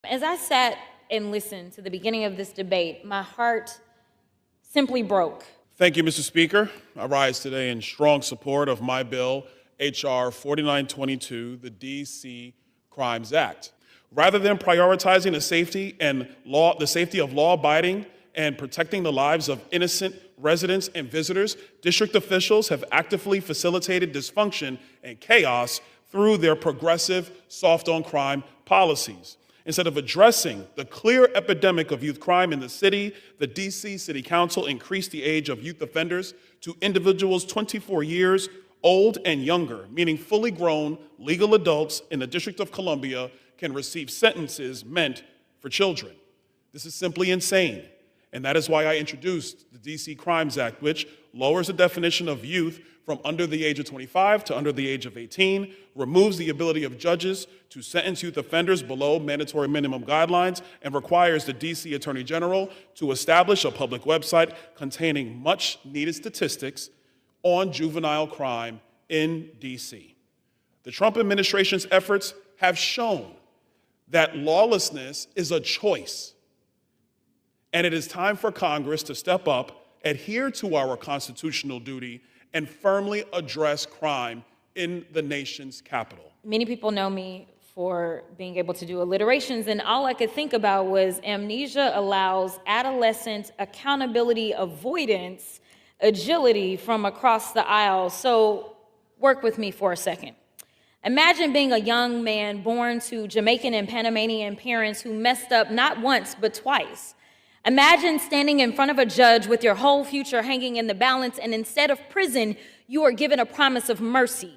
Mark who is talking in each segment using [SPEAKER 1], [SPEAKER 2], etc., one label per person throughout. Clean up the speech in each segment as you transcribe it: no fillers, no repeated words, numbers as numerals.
[SPEAKER 1] As I sat and listened to the beginning of this debate, my heart simply broke.
[SPEAKER 2] Thank you, Mr. Speaker. I rise today in strong support of my bill, H.R. 4922, the D.C. Crimes Act. Rather than prioritizing the safety of law-abiding and protecting the lives of innocent residents and visitors, district officials have actively facilitated dysfunction and chaos through their progressive soft-on-crime policies. Instead of addressing the clear epidemic of youth crime in the city, the D.C. City Council increased the age of youth offenders to individuals 24 years old and younger, meaning fully grown legal adults in the District of Columbia can receive sentences meant for children. This is simply insane, and that is why I introduced the D.C. Crimes Act, which lowers the definition of youth from under the age of 25 to under the age of 18, removes the ability of judges to sentence youth offenders below mandatory minimum guidelines, and requires the D.C. Attorney General to establish a public website containing much-needed statistics on juvenile crime in D.C. The Trump administration's efforts have shown that lawlessness is a choice, and it is time for Congress to step up, adhere to our constitutional duty, and firmly address crime in the nation's capital.
[SPEAKER 1] Many people know me for being able to do alliterations, and all I could think about was amnesia allows adolescent accountability avoidance agility from across the aisle. So work with me for a second. Imagine being a young man born to Jamaican and Panamanian parents who messed up not once but twice. Imagine standing in front of a judge with your whole future hanging in the balance, and instead of prison, you are given a promise of mercy.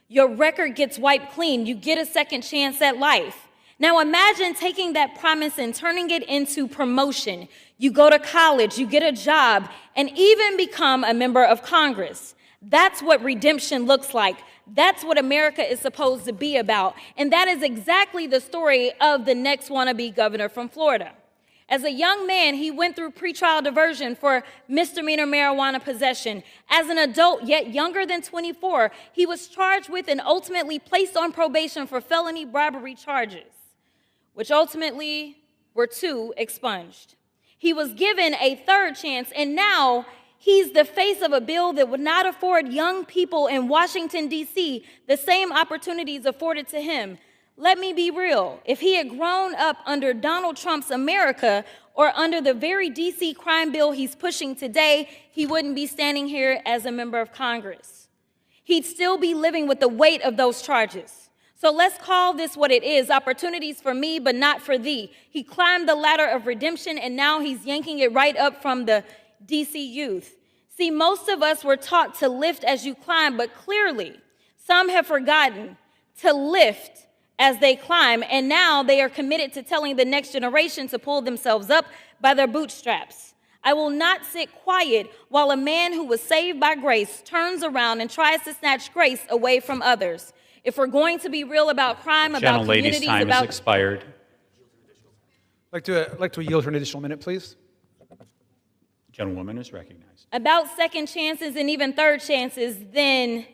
[SPEAKER 1] Your record gets wiped clean. You get a second chance at life. Now imagine taking that promise and turning it into promotion. You go to college, you get a job, and even become a member of Congress. That's what redemption looks like. That's what America is supposed to be about. And that is exactly the story of the next wannabe governor from Florida. As a young man, he went through pretrial diversion for misdemeanor marijuana possession. As an adult, yet younger than 24, he was charged with and ultimately placed on probation for felony bribery charges, which ultimately were 2 expunged. He was given a third chance, and now he's the face of a bill that would not afford young people in Washington, D.C. the same opportunities afforded to him. Let me be real. If he had grown up under Donald Trump's America or under the very D.C. crime bill he's pushing today, he wouldn't be standing here as a member of Congress. He'd still be living with the weight of those charges. So let's call this what it is, opportunities for me, but not for thee. He climbed the ladder of redemption, and now he's yanking it right up from the D.C. youth. See, most of us were taught to lift as you climb, but clearly some have forgotten to lift as they climb, and now they are committed to telling the next generation to pull themselves up by their bootstraps. I will not sit quiet while a man who was saved by grace turns around and tries to snatch grace away from others. If we're going to be real about crime, about communities,
[SPEAKER 3] time
[SPEAKER 1] about...
[SPEAKER 3] has expired.
[SPEAKER 4] I'd like to yield for an additional minute, please.
[SPEAKER 3] Gentlewoman is recognized.
[SPEAKER 1] About second chances and even third chances, then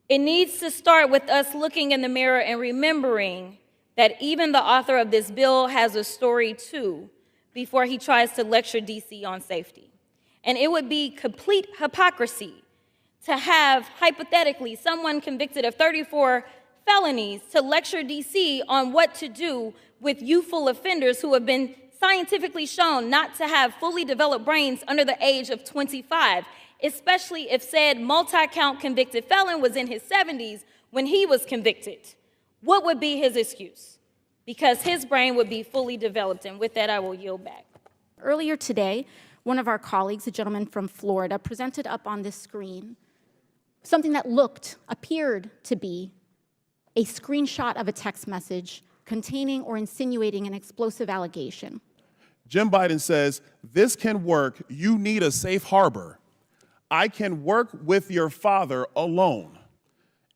[SPEAKER 1] it needs to start with us looking in the mirror and remembering that even the author of this bill has a story too before he tries to lecture D.C. on safety. And it would be complete hypocrisy to have, hypothetically, someone convicted of 34 felonies to lecture D.C. on what to do with youthful offenders who have been scientifically shown not to have fully developed brains under the age of 25, especially if said multi-count convicted felon was in his 70s when he was convicted. What would be his excuse? Because his brain would be fully developed, and with that, I will yield back.
[SPEAKER 5] Earlier today, one of our colleagues, a gentleman from Florida, presented up on this screen something that appeared to be a screenshot of a text message containing or insinuating an explosive allegation.
[SPEAKER 2] Jim Biden says, "This can work. You need a safe harbor. I can work with your father alone."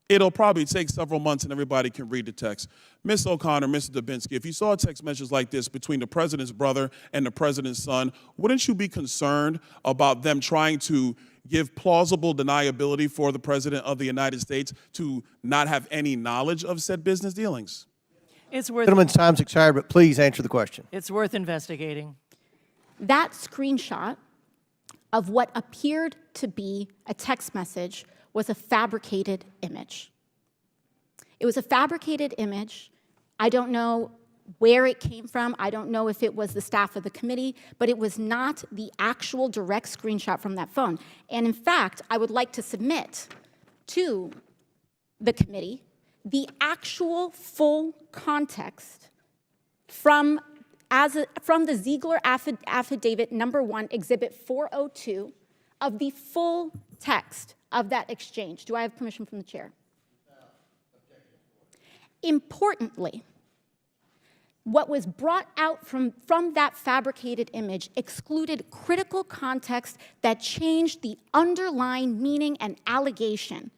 [SPEAKER 2] It'll probably take several months and everybody can read the text. Ms. O'Connor, Mr. Dubinsky, if you saw a text message like this between the president's brother and the president's son, wouldn't you be concerned about them trying to give plausible deniability for the president of the United States to not have any knowledge of said business dealings?
[SPEAKER 3] It's worth
[SPEAKER 6] Gentleman's time's expired, but please answer the question.
[SPEAKER 3] it's worth investigating.
[SPEAKER 5] That screenshot of what appeared to be a text message was a fabricated image. It was a fabricated image. I don't know where it came from. I don't know if it was the staff of the committee, but it was not the actual direct screenshot from that phone. And in fact, I would like to submit to the committee the actual full context from the Ziegler Affidavit number 1, Exhibit 402, of the full text of that exchange. Do I have permission from the chair? Importantly, what was brought out from that fabricated image excluded critical context that changed the underlying meaning and allegation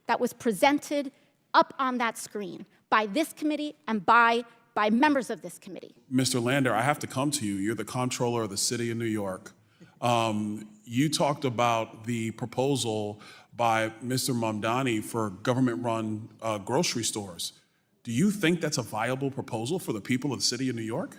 [SPEAKER 5] that was presented up on that screen by this committee and by members of this committee.
[SPEAKER 2] Mr. Lander, I have to come to you. You're the comptroller of the city of New York. You talked about the proposal by Mr. Mamdani for government-run grocery stores. Do you think that's a viable proposal for the people of the city of New York?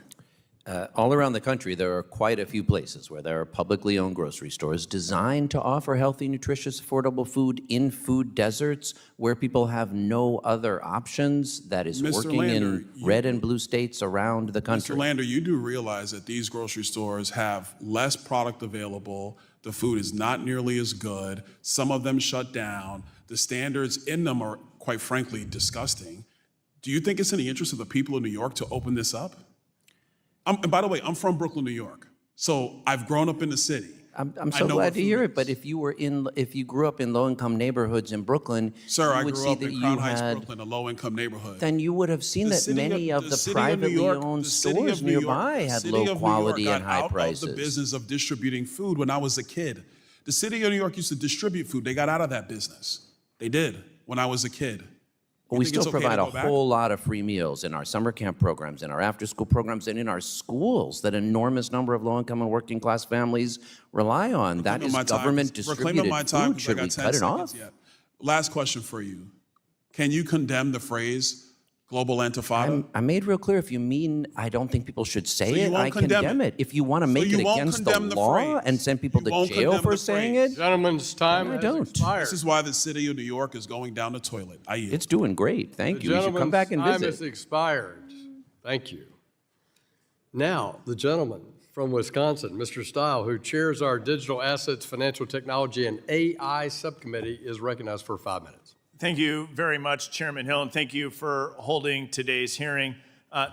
[SPEAKER 7] All around the country, there are quite a few places where there are publicly owned grocery stores designed to offer healthy, nutritious, affordable food in food deserts where people have no other options. That is
[SPEAKER 2] Mr.
[SPEAKER 7] working
[SPEAKER 2] Lander,
[SPEAKER 7] in red and blue states around the country.
[SPEAKER 2] Mr. Lander, you do realize that these grocery stores have less product available. The food is not nearly as good. Some of them shut down. The standards in them are, quite frankly, disgusting. Do you think it's in the interest of the people of New York to open this up? And by the way, I'm from Brooklyn, New York, so I've grown up in the city.
[SPEAKER 7] I'm so glad to hear it. But if you grew up in low-income neighborhoods in Brooklyn,
[SPEAKER 2] Sir,
[SPEAKER 7] you
[SPEAKER 2] I
[SPEAKER 7] would
[SPEAKER 2] grew
[SPEAKER 7] see
[SPEAKER 2] up
[SPEAKER 7] that
[SPEAKER 2] in
[SPEAKER 7] you
[SPEAKER 2] Crown Heights,
[SPEAKER 7] had.
[SPEAKER 2] Brooklyn, a low-income neighborhood.
[SPEAKER 7] Then you would have seen that many of the privately owned stores nearby had low quality and high prices.
[SPEAKER 2] Out of the business of distributing food when I was a kid. The city of New York used to distribute food. They got out of that business. They did when I was a kid.
[SPEAKER 7] But we still provide a whole lot of free meals in our summer camp programs, in our after-school programs, and in our schools that an enormous number of low-income and working-class families rely on. That is government-distributed food. Should we cut it off?
[SPEAKER 2] Last question for you. Can you condemn the phrase global intifada?
[SPEAKER 7] I made real clear, if you mean I don't think people should say it, I
[SPEAKER 2] condemn
[SPEAKER 7] condemn it. If you want to make it against the law and send people to jail for saying it,
[SPEAKER 8] Gentleman's time
[SPEAKER 7] I don't.
[SPEAKER 2] This is why the city of New York is going down the toilet. I yield.
[SPEAKER 7] It's doing great. Thank you. You should come back and
[SPEAKER 8] time
[SPEAKER 7] visit.
[SPEAKER 8] has expired. Thank you. Now, the gentleman from Wisconsin, Mr. Stile, who chairs our Digital Assets, Financial Technology, and AI Subcommittee, is recognized for 5 minutes.
[SPEAKER 9] Thank you very much, Chairman Hill, and thank you for holding today's hearing.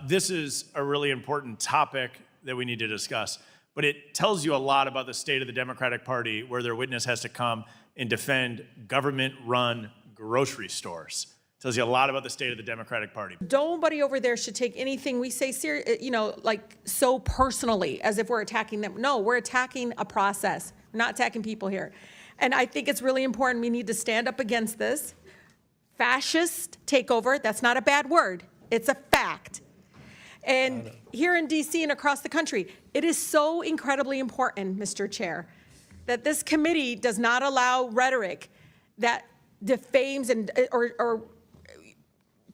[SPEAKER 9] This is a really important topic that we need to discuss, but it tells you a lot about the state of the Democratic Party, where their witness has to come and defend government-run grocery stores. It tells you a lot about the state of the Democratic Party.
[SPEAKER 10] Nobody over there should take anything we say like so personally, as if we're attacking them. No, we're attacking a process. We're not attacking people here. And I think it's really important. We need to stand up against this fascist takeover. That's not a bad word. It's a fact. And here in DC and across the country, it is so incredibly important, Mr. Chair, that this committee does not allow rhetoric that defames and or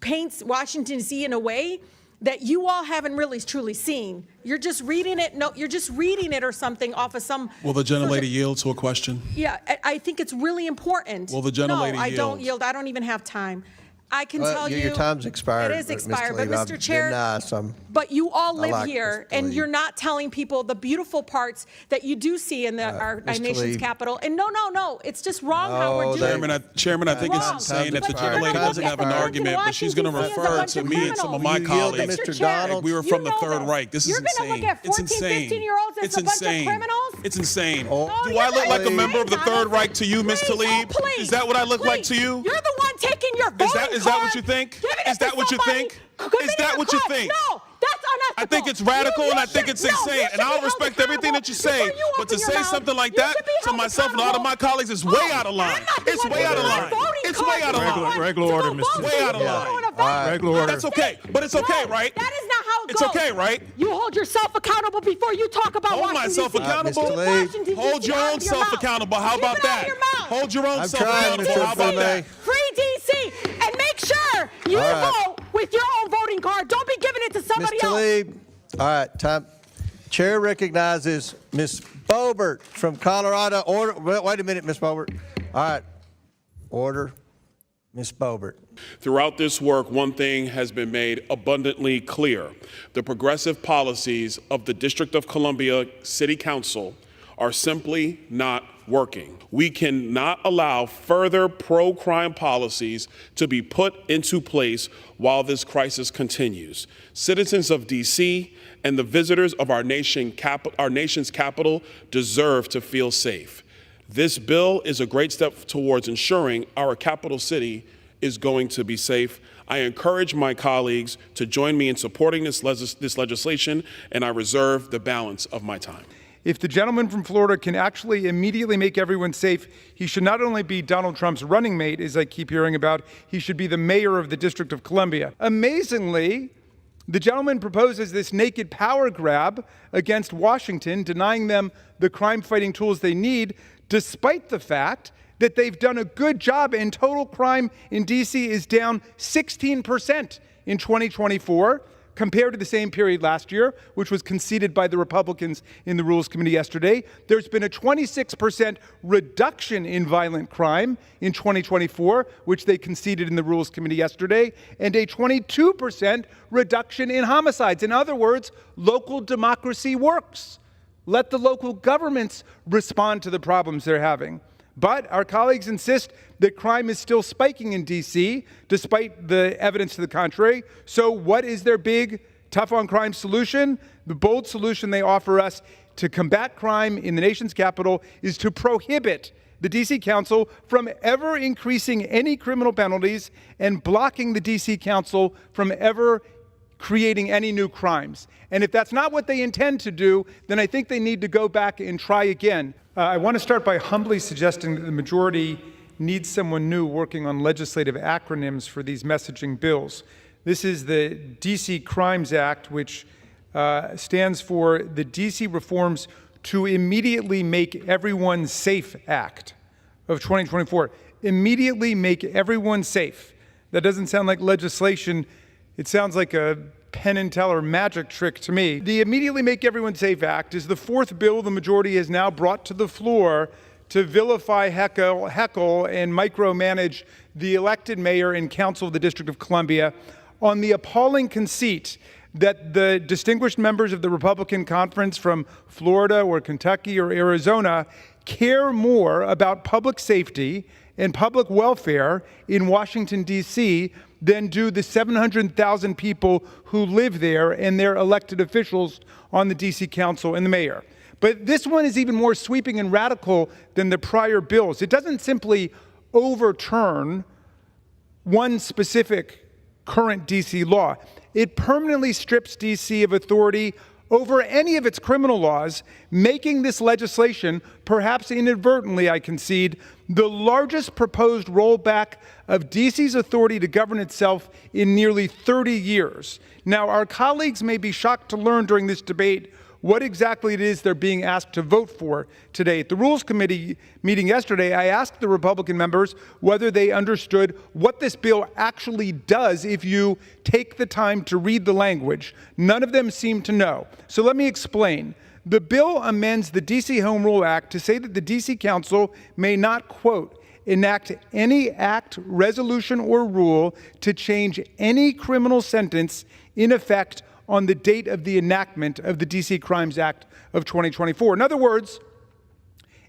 [SPEAKER 10] paints Washington D.C. in a way that you all haven't really truly seen. You're just reading it. No, you're just reading it or something off of some.
[SPEAKER 2] Will the gentlelady yield to a question?
[SPEAKER 10] Yeah, I think it's really important.
[SPEAKER 2] Will the gentlelady yield?
[SPEAKER 10] No, I don't yield. I don't even have time. I can tell you.
[SPEAKER 6] Your time's expired.
[SPEAKER 10] It is expired, but
[SPEAKER 6] Ms.
[SPEAKER 10] Mr.
[SPEAKER 6] I've
[SPEAKER 10] Chair.
[SPEAKER 6] been nice.
[SPEAKER 10] But you all live
[SPEAKER 6] like
[SPEAKER 10] here,
[SPEAKER 6] Mr.
[SPEAKER 10] and
[SPEAKER 6] Lee.
[SPEAKER 10] you're not telling people the beautiful parts that you do see in our
[SPEAKER 6] Mr.
[SPEAKER 10] nation's
[SPEAKER 6] Lee.
[SPEAKER 10] capital. And no, it's just wrong how we're doing it.
[SPEAKER 2] Chairman, I think it's
[SPEAKER 10] Wrong.
[SPEAKER 2] insane if the
[SPEAKER 10] But you're
[SPEAKER 2] gentlelady
[SPEAKER 10] gonna
[SPEAKER 2] doesn't
[SPEAKER 10] look
[SPEAKER 2] have
[SPEAKER 10] at
[SPEAKER 2] an
[SPEAKER 10] American
[SPEAKER 2] argument, but she's going to
[SPEAKER 10] Washington, D.C.
[SPEAKER 2] refer
[SPEAKER 10] as a
[SPEAKER 2] to
[SPEAKER 10] bunch
[SPEAKER 2] me
[SPEAKER 10] of
[SPEAKER 2] and some of
[SPEAKER 10] criminals.
[SPEAKER 2] my
[SPEAKER 6] You yield to
[SPEAKER 2] colleagues.
[SPEAKER 6] Mr.
[SPEAKER 10] Mr. Chair,
[SPEAKER 6] Donalds.
[SPEAKER 2] We were
[SPEAKER 10] you
[SPEAKER 2] from the
[SPEAKER 10] know
[SPEAKER 2] Third
[SPEAKER 10] this.
[SPEAKER 2] Reich. This is
[SPEAKER 10] You're
[SPEAKER 2] insane.
[SPEAKER 10] gonna look at
[SPEAKER 2] It's
[SPEAKER 10] 14,
[SPEAKER 2] insane.
[SPEAKER 10] 15-year-olds as
[SPEAKER 2] It's
[SPEAKER 10] a bunch of
[SPEAKER 2] insane.
[SPEAKER 10] criminals?
[SPEAKER 2] It's insane.
[SPEAKER 6] Oh,
[SPEAKER 2] Do I look like a
[SPEAKER 10] you're
[SPEAKER 2] member of the
[SPEAKER 10] right,
[SPEAKER 2] Third
[SPEAKER 10] Donald.
[SPEAKER 2] Reich to you, Ms.
[SPEAKER 10] Please,
[SPEAKER 2] Tlaib?
[SPEAKER 10] please,
[SPEAKER 2] Is that what I look like to
[SPEAKER 10] please.
[SPEAKER 2] you?
[SPEAKER 10] You're the one taking your voting card.
[SPEAKER 2] Is that what you think?
[SPEAKER 10] giving it
[SPEAKER 2] Is that
[SPEAKER 10] to
[SPEAKER 2] what you
[SPEAKER 10] somebody.
[SPEAKER 2] think?
[SPEAKER 10] Giving
[SPEAKER 2] Is
[SPEAKER 10] it
[SPEAKER 2] that
[SPEAKER 10] your
[SPEAKER 2] what you
[SPEAKER 10] card.
[SPEAKER 2] think?
[SPEAKER 10] No, that's unethical.
[SPEAKER 2] I think it's radical
[SPEAKER 10] You
[SPEAKER 2] and I think
[SPEAKER 10] should-
[SPEAKER 2] it's
[SPEAKER 10] no, you
[SPEAKER 2] insane.
[SPEAKER 10] should
[SPEAKER 2] And I'll
[SPEAKER 10] be held
[SPEAKER 2] respect everything that you say.
[SPEAKER 10] accountable. Before you
[SPEAKER 2] But to
[SPEAKER 10] open your
[SPEAKER 2] say
[SPEAKER 10] mouth,
[SPEAKER 2] something like
[SPEAKER 10] you
[SPEAKER 2] that
[SPEAKER 10] should be
[SPEAKER 2] to
[SPEAKER 10] held
[SPEAKER 2] myself and a lot of my
[SPEAKER 10] accountable.
[SPEAKER 2] colleagues is way out of line.
[SPEAKER 10] I'm not the
[SPEAKER 2] It's
[SPEAKER 10] one
[SPEAKER 2] way out of
[SPEAKER 10] giving my
[SPEAKER 2] line.
[SPEAKER 10] voting
[SPEAKER 2] It's
[SPEAKER 10] card
[SPEAKER 2] way out of
[SPEAKER 10] to
[SPEAKER 2] line.
[SPEAKER 10] someone
[SPEAKER 8] Regular
[SPEAKER 10] to
[SPEAKER 8] order,
[SPEAKER 10] go
[SPEAKER 8] Mr.
[SPEAKER 10] vote.
[SPEAKER 2] Way out of
[SPEAKER 10] You
[SPEAKER 2] line.
[SPEAKER 10] don't wanna vote.
[SPEAKER 8] Regular order.
[SPEAKER 2] That's okay. But it's okay, right?
[SPEAKER 10] That is not how it
[SPEAKER 2] It's
[SPEAKER 10] goes.
[SPEAKER 2] okay, right?
[SPEAKER 10] You hold yourself accountable before you talk about
[SPEAKER 2] Hold
[SPEAKER 10] Washington,
[SPEAKER 2] myself
[SPEAKER 10] D.C.
[SPEAKER 2] accountable.
[SPEAKER 6] Mr. Lee.
[SPEAKER 10] Washington, D.C.
[SPEAKER 2] Hold your
[SPEAKER 10] out
[SPEAKER 2] own
[SPEAKER 10] of your
[SPEAKER 2] self
[SPEAKER 10] mouth.
[SPEAKER 2] accountable. How
[SPEAKER 10] Keep
[SPEAKER 2] about
[SPEAKER 10] it out of
[SPEAKER 2] that?
[SPEAKER 10] your mouth.
[SPEAKER 2] Hold your own
[SPEAKER 6] I'm
[SPEAKER 2] self
[SPEAKER 6] trying,
[SPEAKER 2] accountable.
[SPEAKER 6] Mr.
[SPEAKER 2] How about
[SPEAKER 6] Fleming.
[SPEAKER 2] that?
[SPEAKER 10] Free D.C. and make sure you
[SPEAKER 6] All right.
[SPEAKER 10] vote with your own voting voting card. Don't be giving it to somebody
[SPEAKER 6] Ms.
[SPEAKER 10] else.
[SPEAKER 6] Tlaib, all right, time. Chair recognizes Ms. Boebert from Colorado. Order. Wait a minute, Ms. Boebert. All right. Order. Ms. Boebert.
[SPEAKER 2] Throughout this work, one thing has been made abundantly clear. The progressive policies of the District of Columbia City Council are simply not working. We cannot allow further pro-crime policies to be put into place while this crisis continues. Citizens of D.C. and the visitors of our nation's capital deserve to feel safe. This bill is a great step towards ensuring our capital city is going to be safe. I encourage my colleagues to join me in supporting this legislation, and I reserve the balance of my time.
[SPEAKER 4] If the gentleman from Florida can actually immediately make everyone safe, he should not only be Donald Trump's running mate, as I keep hearing about, he should be the mayor of the District of Columbia. Amazingly, the gentleman proposes this naked power grab against Washington, denying them the crime-fighting tools they need, despite the fact that they've done a good job and total crime in D.C. is down 16% in 2024 compared to the same period last year, which was conceded by the Republicans in the Rules Committee yesterday. There's been a 26% reduction in violent crime in 2024, which they conceded in the Rules Committee yesterday, and a 22% reduction in homicides. In other words, local democracy works. Let the local governments respond to the problems they're having. But our colleagues insist that crime is still spiking in D.C., despite the evidence to the contrary. So what is their big, tough-on-crime solution? The bold solution they offer us to combat crime in the nation's capital is to prohibit the D.C. Council from ever increasing any criminal penalties and blocking the D.C. Council from ever creating any new crimes. And if that's not what they intend to do, then I think they need to go back and try again. I want to start by humbly suggesting that the majority needs someone new working on legislative acronyms for these messaging bills. This is the D.C. Crimes Act, which stands for the D.C. Reforms to Immediately Make Everyone Safe Act of 2024. Immediately make everyone safe. That doesn't sound like legislation. It sounds like a Penn and Teller magic trick to me. The Immediately Make Everyone Safe Act is the fourth bill the majority has now brought to the floor to vilify, heckle, and micromanage the elected mayor and council of the District of Columbia on the appalling conceit that the distinguished members of the Republican conference from Florida or Kentucky or Arizona care more about public safety and public welfare in Washington, D.C. than do the 700,000 people who live there and their elected officials on the D.C. Council and the mayor. But this one is even more sweeping and radical than the prior bills. It doesn't simply overturn one specific current D.C. law. It permanently strips D.C. of authority over any of its criminal laws, making this legislation, perhaps inadvertently, I concede, the largest proposed rollback of D.C.'s authority to govern itself in nearly 30 years. Now, our colleagues may be shocked to learn during this debate what exactly it is they're being asked to vote for today. At the Rules Committee meeting yesterday, I asked the Republican members whether they understood what this bill actually does if you take the time to read the language. None of them seemed to know. So let me explain. The bill amends the D.C. Home Rule Act to say that the D.C. Council may not, quote, enact any act, resolution, or rule to change any criminal sentence in effect on the date of the enactment of the D.C. Crimes Act of 2024. In other words,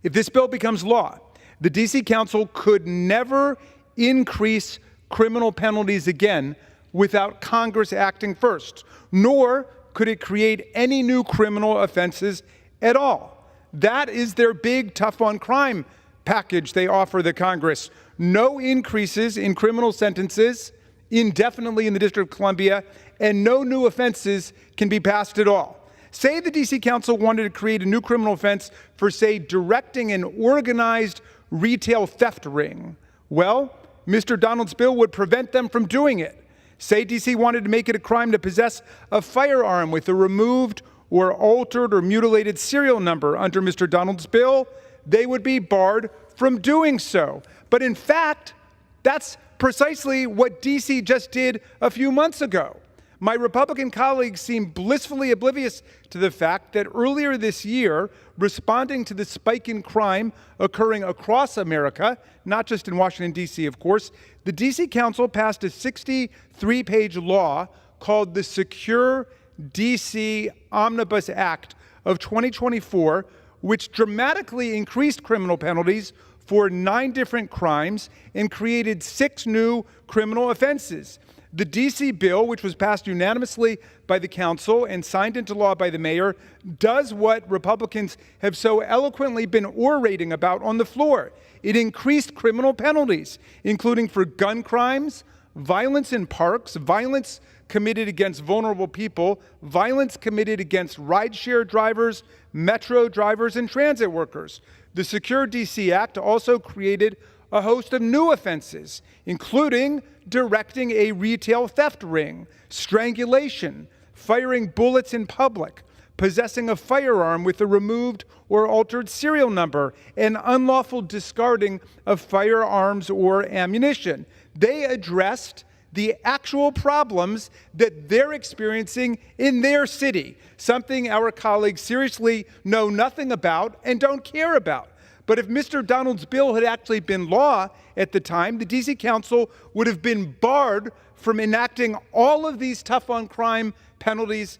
[SPEAKER 4] if this bill becomes law, the D.C. Council could never increase criminal penalties again without Congress acting first, nor could it create any new criminal offenses at all. That is their big tough-on-crime package they offer the Congress. No increases in criminal sentences indefinitely in the District of Columbia, and no new offenses can be passed at all. Say the D.C. Council wanted to create a new criminal offense for, say, directing an organized retail theft ring. Well, Mr. Donalds' bill would prevent them from doing it. Say D.C. wanted to make it a crime to possess a firearm with a removed or altered or mutilated serial number under Mr. Donalds' bill, they would be barred from doing so. But in fact, that's precisely what D.C. just did a few months ago. My Republican colleagues seem blissfully oblivious to the fact that earlier this year, responding to the spike in crime occurring across America, not just in Washington, D.C., of course, the D.C. Council passed a 63-page law called the Secure D.C. Omnibus Act of 2024, which dramatically increased criminal penalties for 9 different crimes and created 6 new criminal offenses. The D.C. bill, which was passed unanimously by the council and signed into law by the mayor, does what Republicans have so eloquently been orating about on the floor. It increased criminal penalties, including for gun crimes, violence in parks, violence committed against vulnerable people, violence committed against rideshare drivers, metro drivers, and transit workers. The Secure D.C. Act also created a host of new offenses, including directing a retail theft ring, strangulation, firing bullets in public, possessing a firearm with a removed or altered serial number, and unlawful discarding of firearms or ammunition. They addressed the actual problems that they're experiencing in their city, something our colleagues seriously know nothing about and don't care about. But if Mr. Donalds' bill had actually been law at the time, the D.C. Council would have been barred from enacting all of these tough-on-crime penalties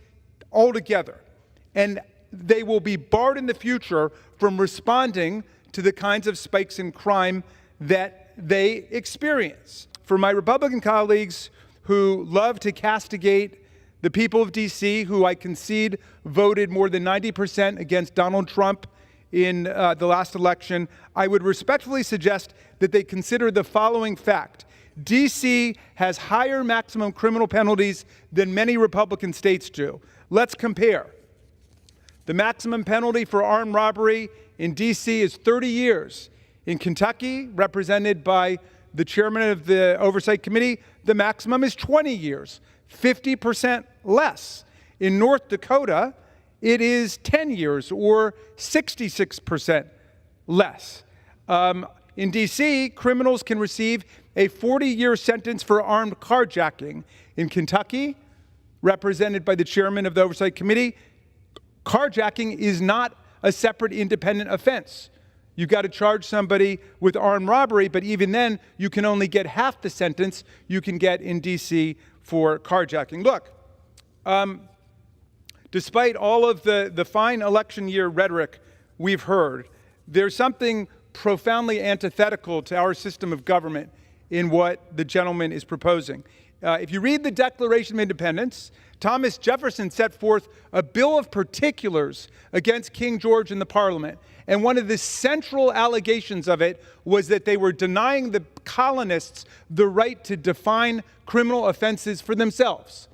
[SPEAKER 4] altogether. And they will be barred in the future from responding to the kinds of spikes in crime that they experience. For my Republican colleagues who love to castigate the people of D.C., who I concede voted more than 90% against Donald Trump in the last election, I would respectfully suggest that they consider the following fact. D.C. has higher maximum criminal penalties than many Republican states do. Let's compare. The maximum penalty for armed robbery in D.C. is 30 years. In Kentucky, represented by the chairman of the Oversight Committee, the maximum is 20 years, 50% less. In North Dakota, it is 10 years or 66% less. In D.C., criminals can receive a 40-year sentence for armed carjacking. In Kentucky, represented by the chairman of the Oversight Committee, carjacking is not a separate independent offense. You've got to charge somebody with armed robbery, but even then, you can only get half the sentence you can get in D.C. for carjacking. Look, despite all of the fine election year rhetoric we've heard, there's something profoundly antithetical to our system of government in what the gentleman is proposing. If you read the Declaration of Independence, Thomas Jefferson set forth a bill of particulars against King George and the Parliament. And one of the central allegations of it was that they were denying the colonists the right to define criminal offenses for themselves.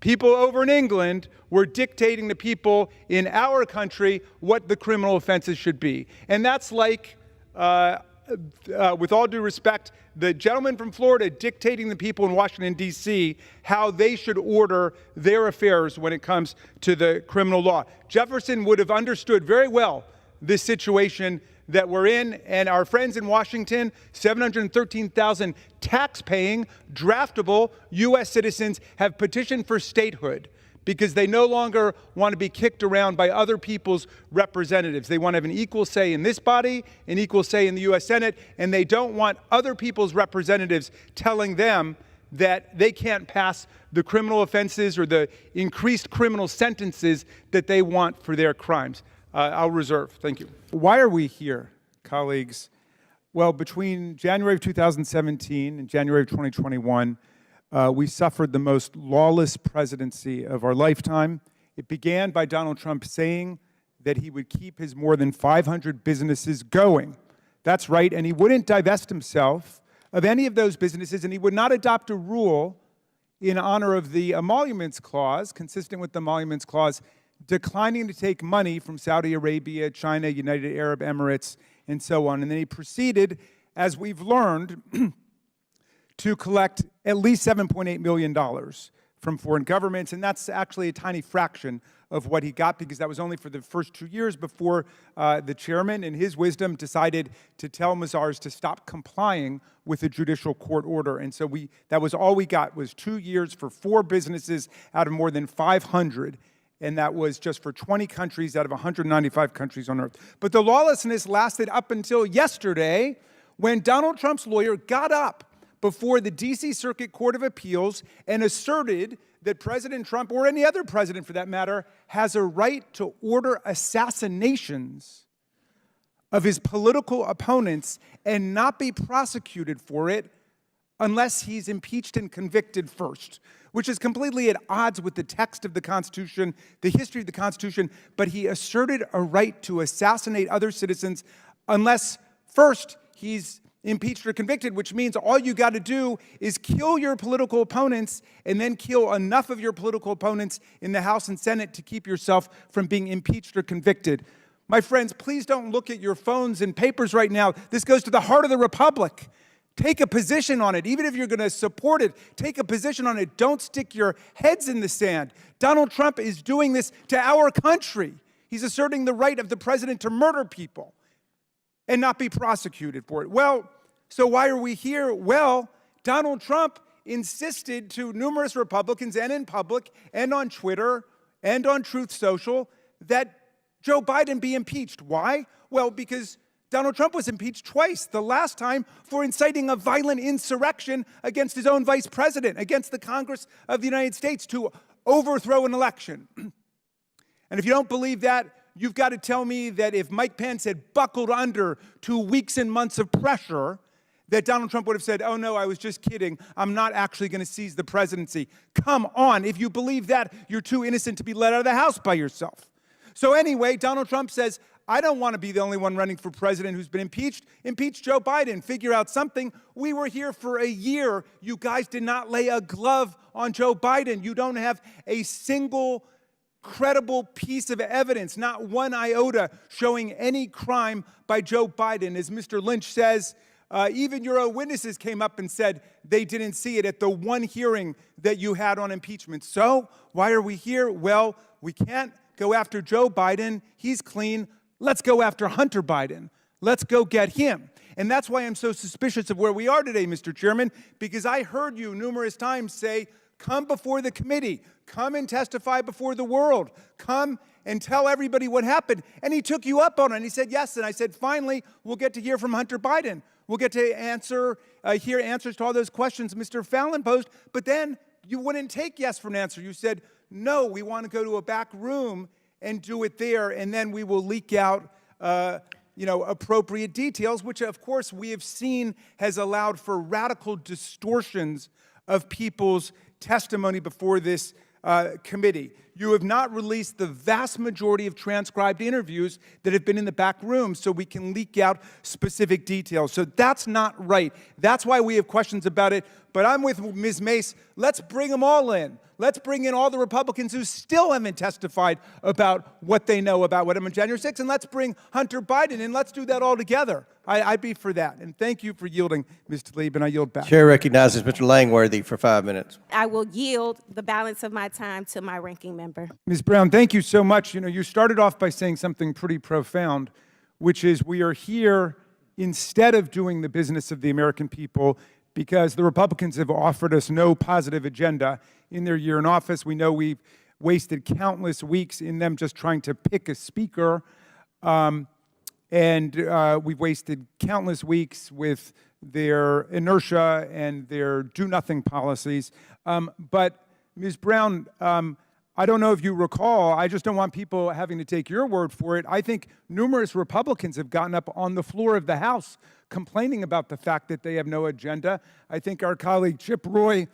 [SPEAKER 4] People over in England were dictating to people in our country what the criminal offenses should be. And that's like, with all due respect, the gentleman from Florida dictating the people in Washington, D.C., how they should order their affairs when it comes to the criminal law. Jefferson would have understood very well this situation that we're in, and our friends in Washington, 713,000 tax-paying, draftable U.S. citizens have petitioned for statehood because they no longer want to be kicked around by other people's representatives. They want to have an equal say in this body, an equal say in the U.S. Senate, and they don't want other people's representatives telling them that they can't pass the criminal offenses or the increased criminal sentences that they want for their crimes. I'll reserve. Thank you. Why are we here, colleagues? Well, between January of 2017 and January of 2021, we suffered the most lawless presidency of our lifetime. It began by Donald Trump saying that he would keep his more than 500 businesses going. That's right, and he wouldn't divest himself of any of those businesses, and he would not adopt a rule in honor of the Emoluments Clause, consistent with the Emoluments Clause, declining to take money from Saudi Arabia, China, United Arab Emirates, and so on. And then he proceeded, as we've learned, to collect at least $7.8 million from foreign governments, and that's actually a tiny fraction of what he got, because that was only for the first 2 years before the chairman, in his wisdom, decided to tell Mazars to stop complying with a judicial court order. And so that was all we got, was 2 years for 4 businesses out of more than 500. And that was just for 20 countries out of 195 countries on earth. But the lawlessness lasted up until yesterday, when Donald Trump's lawyer got up before the D.C. Circuit Court of Appeals and asserted that President Trump, or any other president for that matter, has a right to order assassinations of his political opponents and not be prosecuted for it unless he's impeached and convicted first, which is completely at odds with the text of the Constitution, the history of the Constitution. But he asserted a right to assassinate other citizens unless first he's impeached or convicted, which means all you got to do is kill your political opponents and then kill enough of your political opponents in the House and Senate to keep yourself from being impeached or convicted. My friends, please don't look at your phones and papers right now. This goes to the heart of the republic. Take a position on it. Even if you're going to support it, take a position on it. Don't stick your heads in the sand. Donald Trump is doing this to our country. He's asserting the right of the president to murder people and not be prosecuted for it. Well, so why are we here? Well, Donald Trump insisted to numerous Republicans and in public and on Twitter and on Truth Social that Joe Biden be impeached. Why? Well, because Donald Trump was impeached twice. The last time for inciting a violent insurrection against his own vice president, against the Congress of the United States to overthrow an election. And if you don't believe that, you've got to tell me that if Mike Pence had buckled under to weeks and months of pressure, that Donald Trump would have said, oh no, I was just kidding. I'm not actually going to seize the presidency. Come on, if you believe that, you're too innocent to be let out of the House by yourself. So anyway, Donald Trump says, I don't want to be the only one running for president who's been impeached. Impeach Joe Biden. Figure out something. We were here for a year. You guys did not lay a glove on Joe Biden. You don't have a single credible piece of evidence, not one iota, showing any crime by Joe Biden. As Mr. Lynch says, even your own witnesses came up and said they didn't see it at the one hearing that you had on impeachment. So why are we here? Well, we can't go after Joe Biden. He's clean. Let's go after Hunter Biden. Let's go get him. And that's why I'm so suspicious of where we are today, Mr. Chairman, because I heard you numerous times say, come before the committee, come and testify before the world, come and tell everybody what happened. And he took you up on it, and he said yes. And I said, finally, we'll get to hear from Hunter Biden. We'll get to hear answers to all those questions Mr. Fallon posed. But then you wouldn't take yes for an answer. You said, no, we want to go to a back room and do it there, and then we will leak out appropriate details, which of course we have seen has allowed for radical distortions of people's testimony before this committee. You have not released the vast majority of transcribed interviews that have been in the back room so we can leak out specific details. So that's not right. That's why we have questions about it. But I'm with Ms. Mace. Let's bring them all in. Let's bring in all the Republicans who still haven't testified about what they know about what happened on January 6th, and let's bring Hunter Biden in. Let's do that all together. I'd be for that. And thank you for yielding, Ms. Tlaib, and I yield back.
[SPEAKER 6] Chair recognizes Mr. Langworthy for 5 minutes.
[SPEAKER 3] I will yield the balance of my time to my ranking member.
[SPEAKER 4] Ms. Brown, thank you so much. You started off by saying something pretty profound, which is we are here instead of doing the business of the American people because the Republicans have offered us no positive agenda in their year in office. We know we've wasted countless weeks in them just trying to pick a speaker. And we've wasted countless weeks with their inertia and their do-nothing policies. But Ms. Brown, I don't know if you recall, I just don't want people having to take your word for it. I think numerous Republicans have gotten up on the floor of the House complaining about the fact that they have no agenda. I think our colleague Chip Roy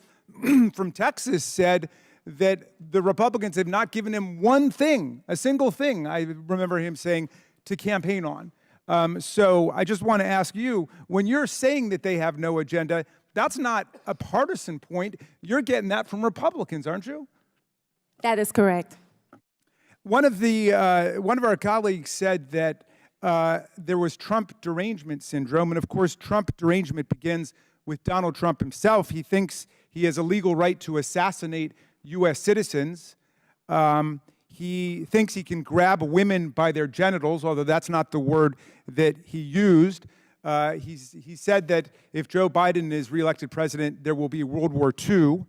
[SPEAKER 4] from Texas said that the Republicans have not given him one thing, a single thing, I remember him saying, to campaign on. So I just want to ask you, when you're saying that they have no agenda, that's not a partisan point. You're getting that from Republicans, aren't you?
[SPEAKER 3] That is correct.
[SPEAKER 4] One of our colleagues said that there was Trump derangement syndrome, and of course Trump derangement begins with Donald Trump himself. He thinks he has a legal right to assassinate U.S. citizens. He thinks he can grab women by their genitals, although that's not the word that he used. He said that if Joe Biden is reelected president, there will be World War II.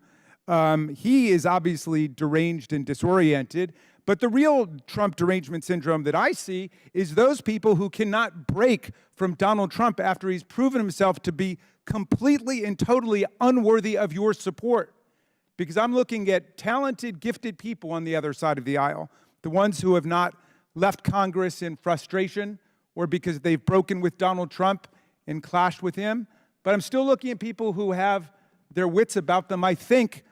[SPEAKER 4] He is obviously deranged and disoriented. But the real Trump derangement syndrome that I see is those people who cannot break from Donald Trump after he's proven himself to be completely and totally unworthy of your support. Because I'm looking at talented, gifted people on the other side of the aisle, the ones who have not left Congress in frustration or because they've broken with Donald Trump and clashed with him. But I'm still looking at people who have their wits about them, I think,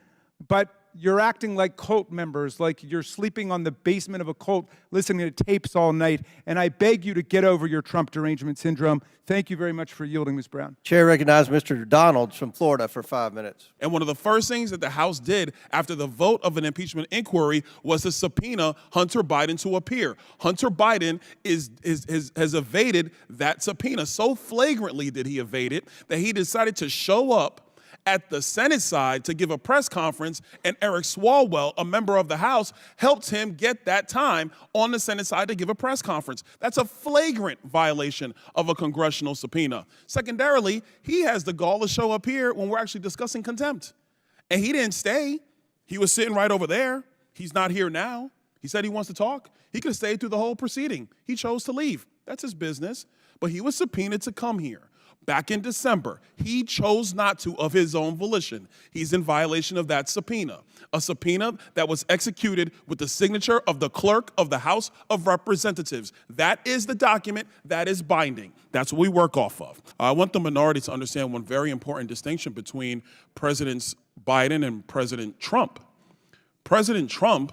[SPEAKER 4] but you're acting like cult members, like you're sleeping on the basement of a cult, listening to tapes all night, and I beg you to get over your Trump derangement syndrome. Thank you very much for yielding, Ms. Brown.
[SPEAKER 6] Chair recognizes Mr. Donalds from Florida for 5 minutes.
[SPEAKER 2] And one of the first things that the House did after the vote of an impeachment inquiry was to subpoena Hunter Biden to appear. Hunter Biden has evaded that subpoena. So flagrantly did he evade it that he decided to show up at the Senate side to give a press conference, and Eric Swalwell, a member of the House, helped him get that time on the Senate side to give a press conference. That's a flagrant violation of a congressional subpoena. Secondarily, he has the gall to show up here when we're actually discussing contempt. And he didn't stay. He was sitting right over there. He's not here now. He said he wants to talk. He could have stayed through the whole proceeding. He chose to leave. That's his business. But he was subpoenaed to come here. Back in December, he chose not to of his own volition. He's in violation of that subpoena, a subpoena that was executed with the signature of the clerk of the House of Representatives. That is the document that is binding. That's what we work off of. I want the minority to understand one very important distinction between Presidents Biden and President Trump. President Trump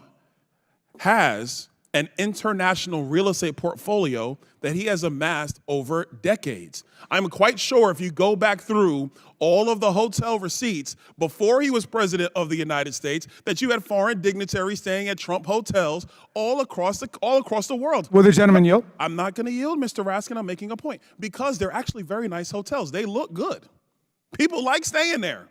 [SPEAKER 2] has an international real estate portfolio that he has amassed over decades. I'm quite sure if you go back through all of the hotel receipts before he was president of the United States, that you had foreign dignitaries staying at Trump hotels all across the world.
[SPEAKER 4] Will the gentleman yield?
[SPEAKER 2] I'm not going to yield, Mr. Raskin. I'm making a point because they're actually very nice hotels. They look good. People like staying there.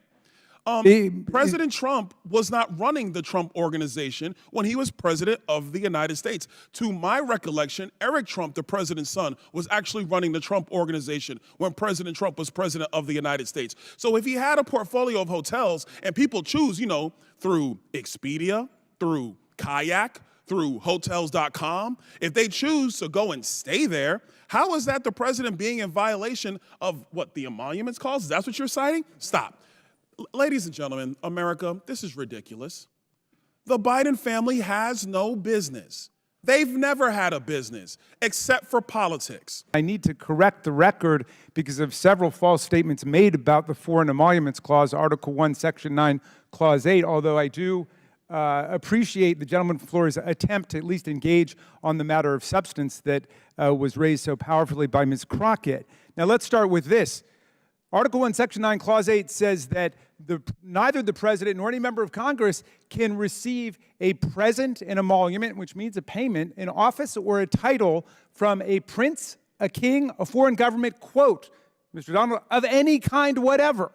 [SPEAKER 2] President Trump was not running the Trump Organization when he was president of the United States. To my recollection, Eric Trump, the president's son, was actually running the Trump Organization when President Trump was president of the United States. So if he had a portfolio of hotels and people choose, through Expedia, through Kayak, through Hotels.com, if they choose to go and stay there, how is that the president being in violation of what the emoluments clause? Is that what you're citing? Stop. Ladies and gentlemen, America, this is ridiculous. The Biden family has no business. They've never had a business except for politics.
[SPEAKER 4] I need to correct the record because of several false statements made about the Foreign Emoluments Clause, Article 1, Section 9, Clause 8, although I do appreciate the gentleman from Florida's attempt to at least engage on the matter of substance that was raised so powerfully by Ms. Crockett. Now let's start with this. Article 1, Section 9, Clause 8 says that neither the president nor any member of Congress can receive a present, an emolument, which means a payment, an office or a title from a prince, a king, a foreign government, quote, Mr. Donald, of any kind whatever,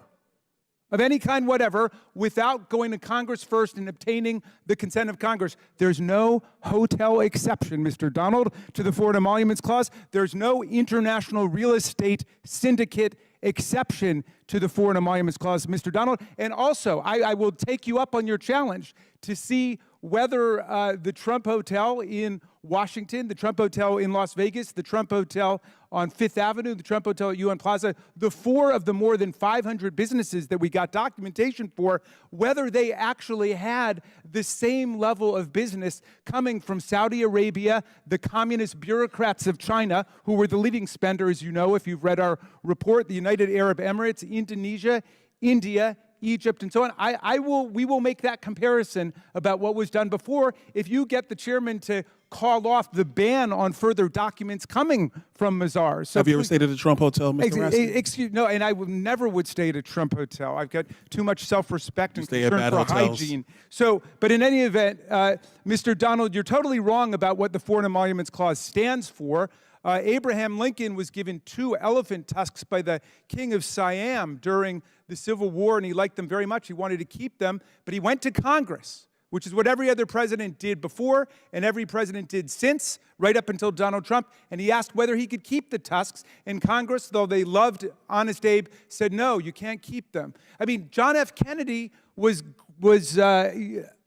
[SPEAKER 4] without going to Congress first and obtaining the consent of Congress. There's no hotel exception, Mr. Donald, to the Foreign Emoluments Clause. There's no international real estate syndicate exception to the Foreign Emoluments Clause, Mr. Donald. And also, I will take you up on your challenge to see whether the Trump Hotel in Washington, the Trump Hotel in Las Vegas, the Trump Hotel on Fifth Avenue, the Trump Hotel at UN Plaza, the four of the more than 500 businesses that we got documentation for, whether they actually had the same level of business coming from Saudi Arabia, the communist bureaucrats of China, who were the leading spender, as you know, if you've read our report, the United Arab Emirates, Indonesia, India, Egypt, and so on. We will make that comparison about what was done before if you get the chairman to call off the ban on further documents coming from Mazars. So
[SPEAKER 2] have you ever stayed at a Trump hotel, Mr. Raskin?
[SPEAKER 4] Excuse no, and I never would stay at a Trump hotel. I've got too much self-respect and
[SPEAKER 2] stay at
[SPEAKER 4] concern
[SPEAKER 2] bad
[SPEAKER 4] for
[SPEAKER 2] hotels.
[SPEAKER 4] hygiene. So, but in any event, Mr. Donald, you're totally wrong about what the Foreign Emoluments Clause stands for. Abraham Lincoln was given 2 elephant tusks by the king of Siam during the Civil War, and he liked them very much. He wanted to keep them, but he went to Congress which is what every other president did before and every president did since, right up until Donald Trump. And he asked whether he could keep the Tusks. And Congress, though they loved Honest Abe, said, no, you can't keep them. I mean, John F. Kennedy was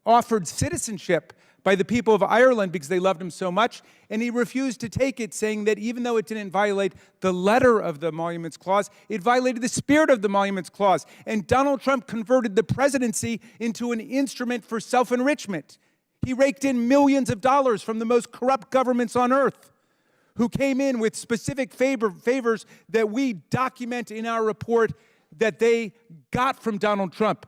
[SPEAKER 4] offered citizenship by the people of Ireland because they loved him so much, and he refused to take it, saying that even though it didn't violate the letter of the Emoluments Clause, it violated the spirit of the Emoluments Clause. And Donald Trump converted the presidency into an instrument for self-enrichment. He raked in millions of dollars from the most corrupt governments on earth, who came in with specific favors that we document in our report that they got from Donald Trump.